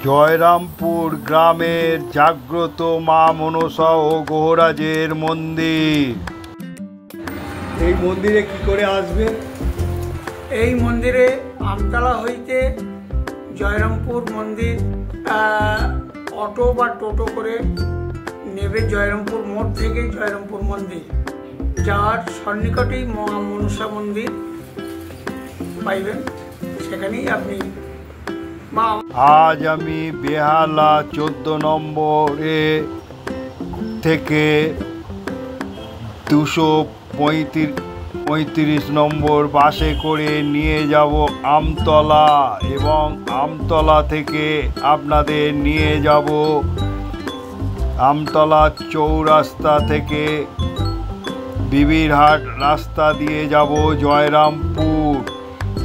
জয়রামপুর গ্রামের জাগ্রত মা মনসা ও গহরাজের মন্দির। এই মন্দিরে কি করে আসবে? এই মন্দিরে আমতলা হইতে জয়রামপুর মন্দির অটো বা টোটো করে নেবে। জয়রামপুর মোড় থেকে জয়রামপুর মন্দির যাওয়ার সন্নিকটেই মা মনসা মন্দির পাইবেন, সেখানেই আপনি। আজ আমি বেহালা 14 নম্বরে থেকে 235 নম্বর বাসে করে নিয়ে যাব আমতলা, এবং আমতলা থেকে আপনাদের নিয়ে যাব আমতলা চৌরাস্তা থেকে বিবিরহাট রাস্তা দিয়ে যাব জয়রামপুর।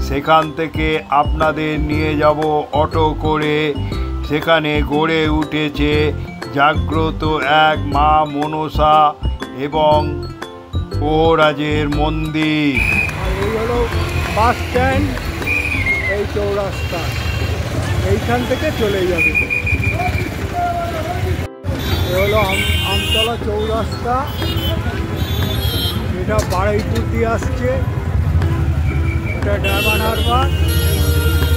সেখান থেকে আপনাদের নিয়ে যাব অটো করে। সেখানে গড়ে উঠেছে জাগ্রত এক মা মনসা এবং গহরাজের মন্দির। এই হলো বাস স্ট্যান্ড, এই চৌরাস্তা, এইখান থেকে চলে যাবে। এ হলো আমতলা চৌরাস্তা, এটা বারুইপুর দিয়ে আসছে, এটা ডায়মন্ড হারবার,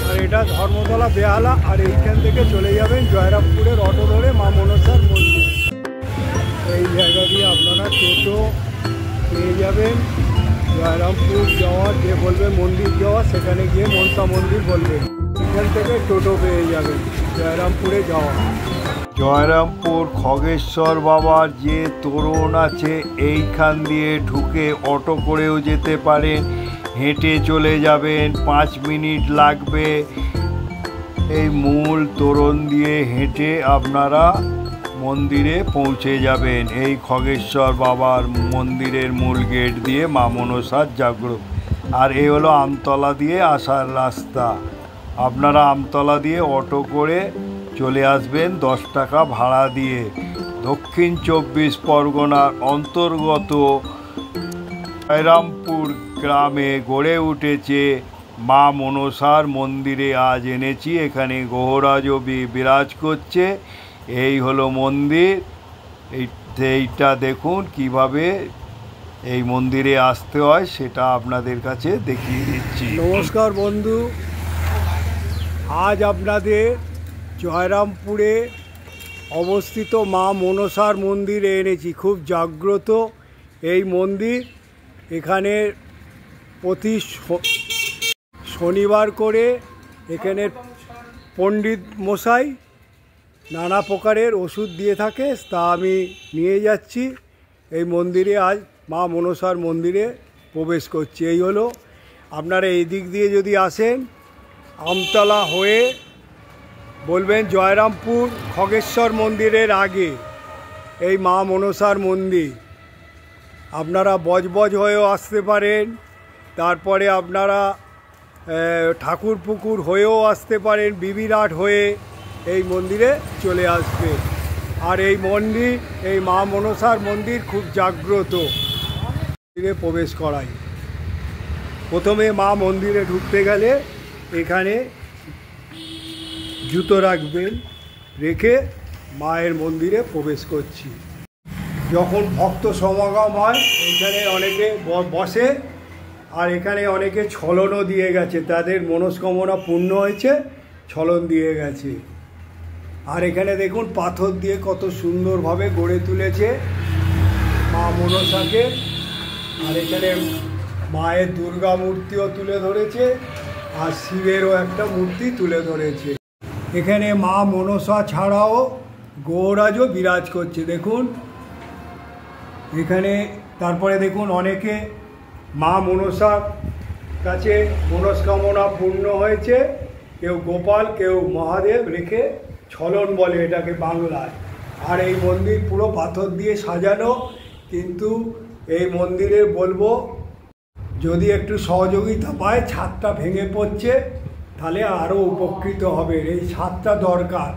আর এটা ধর্মতলা বেহালা। আর এইখান থেকে চলে যাবেন জয়রামপুরের অটো ধরে মা মনসার মন্দির। এই জায়গা দিয়ে আপনারা টোটো পেয়ে যাবেন। জয়রামপুর যাওয়ার যে বলবে মন্দির যাওয়া, সেখানে গিয়ে মনসা মন্দির বলবেন, এখান থেকে টোটো পেয়ে যাবেন জয়রামপুরে যাওয়া। জয়রামপুর খগেশ্বর বাবার যে তোরণ আছে, এইখান দিয়ে ঢুকে অটো করেও যেতে পারেন, হেঁটে চলে যাবেন, 5 মিনিট লাগবে। এই মূল তোরণ দিয়ে হেঁটে আপনারা মন্দিরে পৌঁছে যাবেন। এই খগেশ্বর বাবার মন্দিরের মূল গেট দিয়ে মা মনসার জাগ্রত। আর এই হলো আমতলা দিয়ে আসার রাস্তা। আপনারা আমতলা দিয়ে অটো করে চলে আসবেন 10 টাকা ভাড়া দিয়ে। দক্ষিণ 24 পরগনার অন্তর্গত জয়রামপুর গ্রামে গড়ে উঠেছে মা মনসার মন্দিরে আজ এনেছি। এখানে গহরাজও বিরাজ করছে। এই হলো মন্দির। এইটা দেখুন কিভাবে এই মন্দিরে আসতে হয়, সেটা আপনাদের কাছে দেখিয়ে দিচ্ছি। নমস্কার বন্ধু, আজ আপনাদের জয়রামপুরে অবস্থিত মা মনসার মন্দিরে এনেছি। খুব জাগ্রত এই মন্দির। এখানে প্রতি শনিবার করে এখানে পণ্ডিত মশাই নানা প্রকারের ওষুধ দিয়ে থাকে, তা আমি নিয়ে যাচ্ছি। এই মন্দিরে আজ মা মনসার মন্দিরে প্রবেশ করছি। এই হলো, আপনারা এই দিক দিয়ে যদি আসেন, আমতলা হয়ে বলবেন জয়রামপুর খগেশ্বর মন্দিরের আগে এই মা মনসার মন্দির। আপনারা বজবজ হয়েও আসতে পারেন, তারপরে আপনারা ঠাকুরপুকুর হয়েও আসতে পারেন, বিবিরহাট হয়ে এই মন্দিরে চলে আসবে। আর এই মন্দির, এই মা মনসার মন্দির খুব জাগ্রত। মন্দিরে প্রবেশ করায় প্রথমে মা মন্দিরে ঢুকতে গেলে এখানে জুতো রাখবেন, রেখে মায়ের মন্দিরে প্রবেশ করছি। যখন ভক্ত সমাগম হয়, এখানে অনেকে বসে, আর এখানে অনেকে ছলনও দিয়ে গেছে, তাদের মনস্কামনা পূর্ণ হয়েছে, ছলন দিয়ে গেছে। আর এখানে দেখুন পাথর দিয়ে কত সুন্দরভাবে গড়ে তুলেছে মা মনসাকে। আর এখানে মায়ের দুর্গা মূর্তিও তুলে ধরেছে, আর শিবেরও একটা মূর্তি তুলে ধরেছে। এখানে মা মনসা ছাড়াও গহরাজও বিরাজ করছে, দেখুন এখানে। তারপরে দেখুন অনেকে মা মনসার কাছে মনস্কামনা পূর্ণ হয়েছে, কেউ গোপাল, কেউ মহাদেব রেখে ছলন বলে এটাকে বাংলায়। আর এই মন্দির পুরো পাথর দিয়ে সাজানো, কিন্তু এই মন্দিরে বলবো যদি একটু সহযোগিতা পায়, ছাদটা ভেঙে পড়ছে, তাহলে আরও উপকৃত হবে। এই ছাদটা দরকার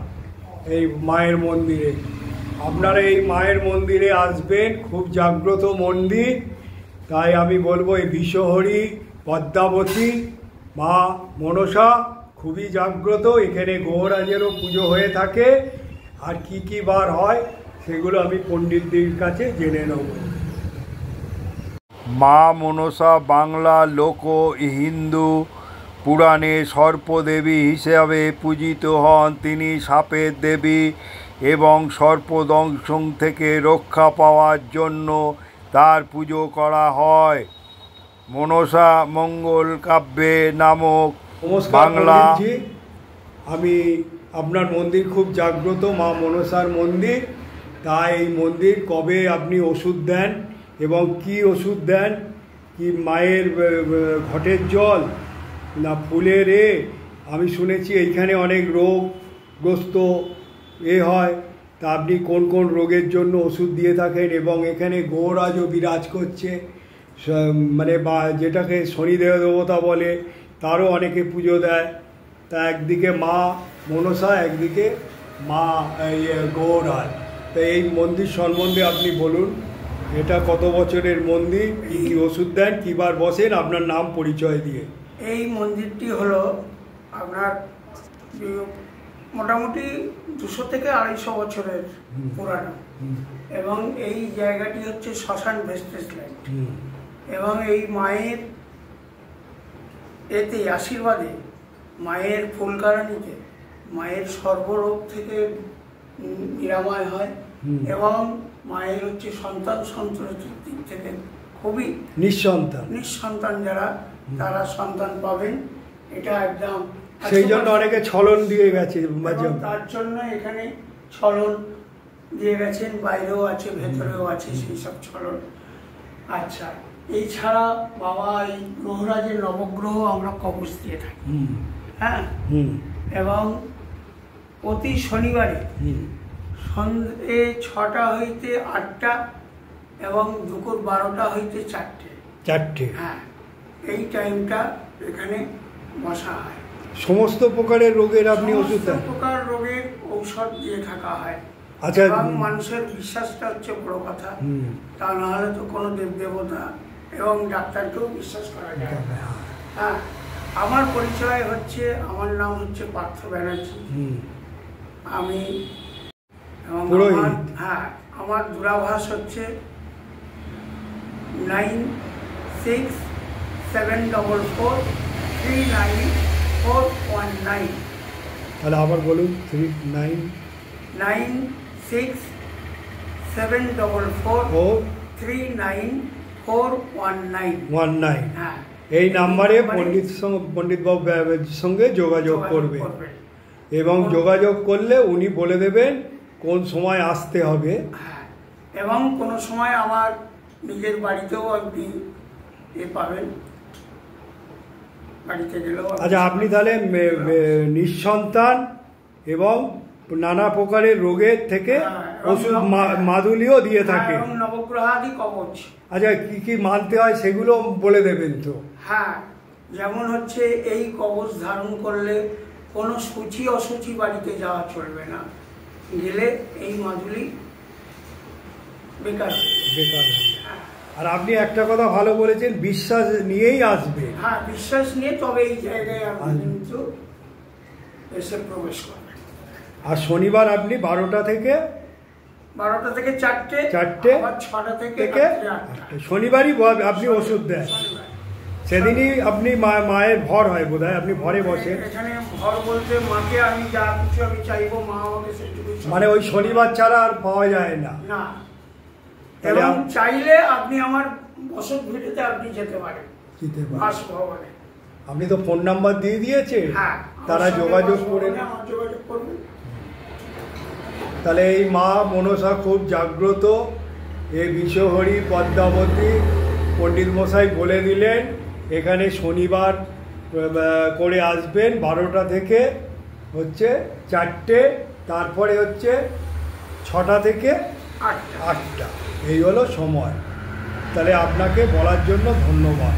এই মায়ের মন্দিরে। আপনারা এই মায়ের মন্দিরে আসবেন, খুব জাগ্রত মন্দির। তাই আমি বলবো এই বিশ্বহরি পদ্মাবতী মা মনসা খুবই জাগ্রত। এখানে গৌরাজেরও পুজো হয়ে থাকে। আর কি কি বার হয় সেগুলো আমি পণ্ডিতদের কাছে জেনে নেব। মা মনসা বাংলা লোক হিন্দু পুরাণে সর্পদেবী হিসাবে পূজিত হন। তিনি সাপের দেবী এবং সর্পদংশন থেকে রক্ষা পাওয়ার জন্য তার পুজো করা হয়। মনসা মঙ্গল কাব্যে নামক নমস্কার বাংলা। পণ্ডিতজি, আমি আপনার মন্দির খুব জাগ্রত, মা মনসার মন্দির। তাই এই মন্দির কবে আপনি ওষুধ দেন এবং কি ওষুধ দেন? কি মায়ের ঘটের জল না ফুলের আমি শুনেছি এইখানে অনেক রোগগ্রস্ত হয়। তা আপনি কোন কোন রোগের জন্য ওষুধ দিয়ে থাকেন? এবং এখানে গৌরাজও বিরাজ করছে, মানে বা যেটাকে শনিদেব দেবতা বলে, তারও অনেকে পুজো দেয়। তা একদিকে মা মনসা, একদিকে মা গৌরাজ। তা এই মন্দির সম্বন্ধে আপনি বলুন, এটা কত বছরের মন্দির, কী কী ওষুধ দেন, কীবার বসেন, আপনার নাম পরিচয় দিয়ে। এই মন্দিরটি হলো আপনার মোটামুটি 200 থেকে 250 বছরের পুরানো, এবং এই জায়গাটি হচ্ছে শ্মশান ভেস্টেজ ল্যান্ড। এবং এই মায়ের এতে আশীর্বাদে, মায়ের ফুলকারানিতে মায়ের সর্বরোগ থেকে নিরাময় হয়। এবং মায়ের হচ্ছে সন্তান সন্ততির দিক থেকে খুবই নিঃসন্তান যারা, তারা সন্তান পাবেন, এটা একদম। সেই জন্য অনেকে ছলন দিয়ে গেছে, তার জন্য এখানে ছলন দিয়ে গেছেন, বাইরেও আছে ভেতরেও আছে সেই সব ছলন। আচ্ছা, এছাড়া বাবা এই গ্রহরাজের নবগ্রহ আমরা কবচ দিয়ে থাকি, হ্যাঁ। এবং প্রতি শনিবারে সন্ধ্যে 6টা হইতে 8টা এবং দুপুর 12টা হইতে 4টে, হ্যাঁ, এই টাইমটা এখানে বসা হয়। সমস্ত প্রকারের রোগের আপনি ওষুধ দেন? সমস্ত প্রকার রোগের ঔষধ দিয়ে থাকা হয়। আচ্ছা, এবং মানুষের বিশ্বাসটা হচ্ছে বড় কথা, তা না হলে তো কোনো দেবদেবতা এবং ডাক্তারকেও বিশ্বাস করা যায়। হ্যাঁ, আমার পরিচয় হচ্ছে, আমার নাম হচ্ছে পার্থ ব্যানার্জি। আমি আমার দূরাভাষ হচ্ছে 9674439419। তাহলে আবার বলুন। 9674439419। হ্যাঁ, এই নাম্বারে পণ্ডিত বাবুর সঙ্গে যোগাযোগ করবে, এবং যোগাযোগ করলে উনি বলে দেবেন কোন সময় আসতে হবে। হ্যাঁ, এবং কোনো সময় আমার নিজের বাড়িতেও আপনি পাবেন, বাড়িতে গেলেও। আচ্ছা, আপনি তাহলে নিঃসন্তান এবং নানা প্রকারের রোগের থেকে ওষুধ মাদুলিও দিয়ে থাকে, নবগ্রহাদি কবচ। আচ্ছা, কি কি মানতে হয় সেগুলো বলে দেবেন তো? হ্যাঁ, যেমন হচ্ছে এই কবচ ধারণ করলে কোনো সূচি অসুচি বাড়িতে যাওয়া চলবে না, গেলে এই মাদুলি বেকার। আর আপনি একটা কথা ভালো বলেছেন, বিশ্বাস নিয়েই আসবে। হ্যাঁ, বিশ্বাস নিয়ে তবে এই জায়গায় আপনি কিন্তু এসে প্রবেশ করবেন। আর শনিবার আপনি 12টা থেকে 4টে, আবার 6টা থেকে 8টা। শনিবারই আপনি ওষুধ দেন, সেদিনই আপনি মায়ের ভর হয় বোধহয়, আপনি ভরে বসেন। এখানে ভর বলতে মাকে আমি যা কিছু আমি চাইবো মা আমাকে সেটুকু, মানে ওই শনিবার ছাড়া আর পাওয়া যায় না। এবং চাইলে আপনি আমার বসত ভিটেতে আপনি যেতে পারেন, বাসভবনে। আপনি তো ফোন নাম্বার দিয়ে দিয়েছে, হ্যাঁ, তারা যোগাযোগ করে করবেন। তাহলে এই মা মনসা খুব জাগ্রত। এই বিশ্বহরি পদ্মাবতী পণ্ডিত মশাই বলে দিলেন, এখানে শনিবার করে আসবেন 12টা থেকে হচ্ছে 4টে, তারপরে হচ্ছে 6টা থেকে 8টা, এই হলো সময়। তাহলে আপনাকে বলার জন্য ধন্যবাদ।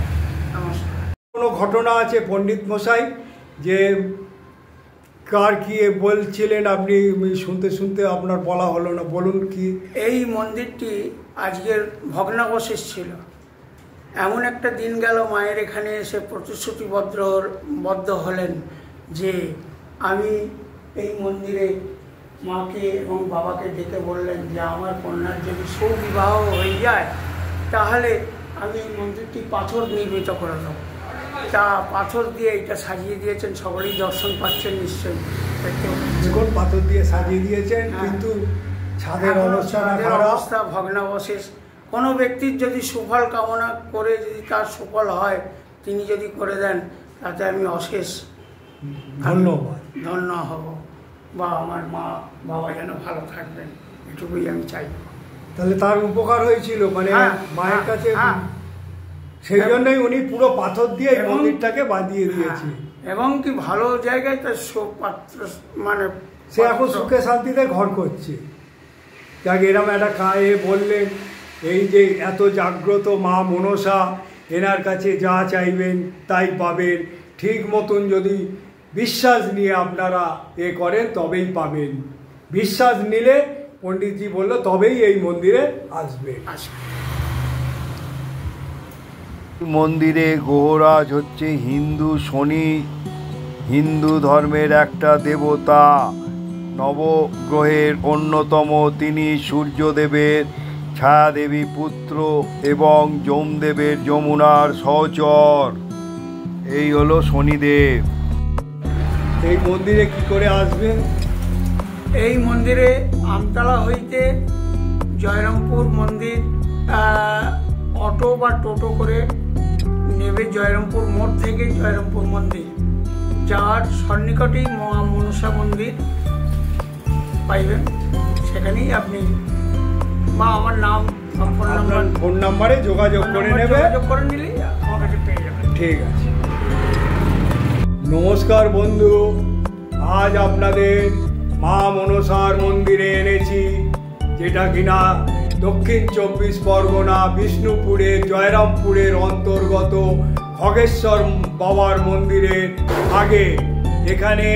কোনো ঘটনা আছে পণ্ডিত মশাই, যে কার কি বলছিলেন আপনি, শুনতে শুনতে আপনার বলা হলো না, বলুন কি? এই মন্দিরটি আজকের ভগ্নাবশেষ ছিল। এমন একটা দিন গেল মায়ের এখানে এসে প্রতিশ্রুতিবদ্ধ হলেন যে আমি এই মন্দিরে মাকে এবং বাবাকে ডেকে বললেন যে আমার কন্যার যদি সুবিবাহ হয়ে যায় তাহলে আমি এই মন্দিরটি পাথর নির্মিত করে দেবো। তা পাথর দিয়ে এটা সাজিয়ে দিয়েছেন, সকলেই দর্শন পাচ্ছেন নিশ্চয়ই। দেখুন পাথর দিয়ে সাজিয়ে দিয়েছেন, কিন্তু ছাদের অবস্থা ভগ্নাবশেষ। কোনো ব্যক্তির যদি সুফল কামনা করে যদি তার সুফল হয়, তিনি যদি করে দেন তাতে আমি অশেষ ধন্য হব, বা আমার মা বাবা যেন ভালো থাকবেন, এটুকুই আমি চাই। তাহলে তার উপকার হয়েছিল, মানে মায়ের কাছে, সেই জন্যই উনি পুরো পাথর দিয়ে মন্দিরটাকে বাঁধিয়ে দিয়েছে। এবং কি ভালো জায়গায় তার পাত্র, মানে সে এখন সুখে শান্তিতে ঘর করছে। যাক, এরম একটা কায়ে বললেন, এই যে এত জাগ্রত মা মনসা, এনার কাছে যা চাইবেন তাই পাবেন। ঠিক মতন যদি বিশ্বাস নিয়ে আপনারা করেন তবেই পাবেন। বিশ্বাস নিলে পণ্ডিতজি বলল তবেই এই মন্দিরে আসবেন। মন্দিরে গ্রহরাজ হচ্ছে হিন্দু শনি, হিন্দু ধর্মের একটা দেবতা, নবগ্রহের অন্যতম। তিনি সূর্যদেবের ছায়াদেবী পুত্র এবং যমদেবের যমুনার সহচর। এই হলো শনিদেব। এই মন্দিরে কি করে আসবেন? এই মন্দিরে আমতলা হইতে জয়রামপুর মন্দির অটো বা টোটো করে নেবে। জয়রামপুর মোড় থেকে জয়রামপুর মন্দির যাওয়ার সন্নিকটেই মনসা মন্দির পাইবেন। সেখানেই আপনি বা আমার নাম, ফোন নাম্বারে যোগাযোগ করে নেবে, যোগাযোগ করে নিলেই আমার কাছে পেয়ে যাবেন। ঠিক আছে। নমস্কার বন্ধু, আজ আপনাদের মা মনসার মন্দিরে এনেছি, যেটা কিনা দক্ষিণ 24 পরগনা বিষ্ণুপুরের জয়রামপুরের অন্তর্গত খগেশ্বর বাবার মন্দিরের আগে। এখানে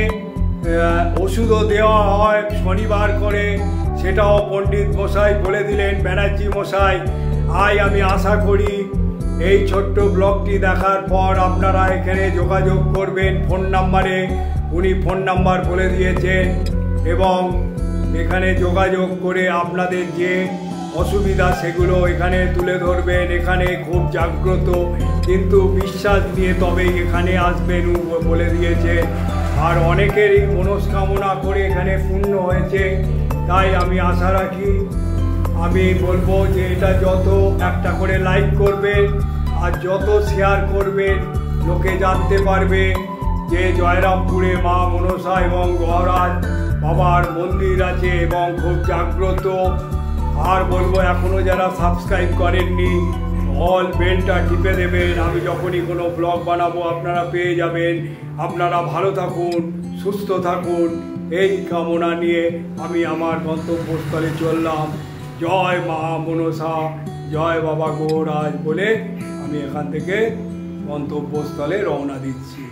ওষুধও দেওয়া হয় শনিবার করে, সেটাও পণ্ডিত মশাই বলে দিলেন, ব্যানার্জি মশাই। আমি আশা করি এই ছোট্ট ব্লগটি দেখার পর আপনারা এখানে যোগাযোগ করবেন ফোন নাম্বারে। উনি ফোন নাম্বার বলে দিয়েছেন, এবং এখানে যোগাযোগ করে আপনাদের যে অসুবিধা সেগুলো এখানে তুলে ধরবেন। এখানে খুব জাগ্রত, কিন্তু বিশ্বাস নিয়ে তবেই এখানে আসবেন বলে দিয়েছে। আর অনেকেরই মনস্কামনা করে এখানে পূর্ণ হয়েছে। তাই আমি আশা রাখি, আমি বলবো যে এটা যত একটা করে লাইক করবেন আর যত শেয়ার করবেন, লোকে জানতে পারবে যে জয়রামপুরে মা মনসা এবং গহরাজ বাবার মন্দির আছে এবং খুব জাগ্রত। আর বলবো, এখনো যারা সাবস্ক্রাইব করেননি, অল বেলটা টিপে দেবেন। আমি যখনই কোনো ব্লগ বানাবো আপনারা পেয়ে যাবেন। আপনারা ভালো থাকুন, সুস্থ থাকুন, এই কামনা নিয়ে আমি আমার গন্তব্যস্থলে চললাম। জয় মা মনসা, জয় বাবা গৌরাজ বলে আমি এখান থেকে গন্তব্যস্থলে রওনা দিচ্ছি।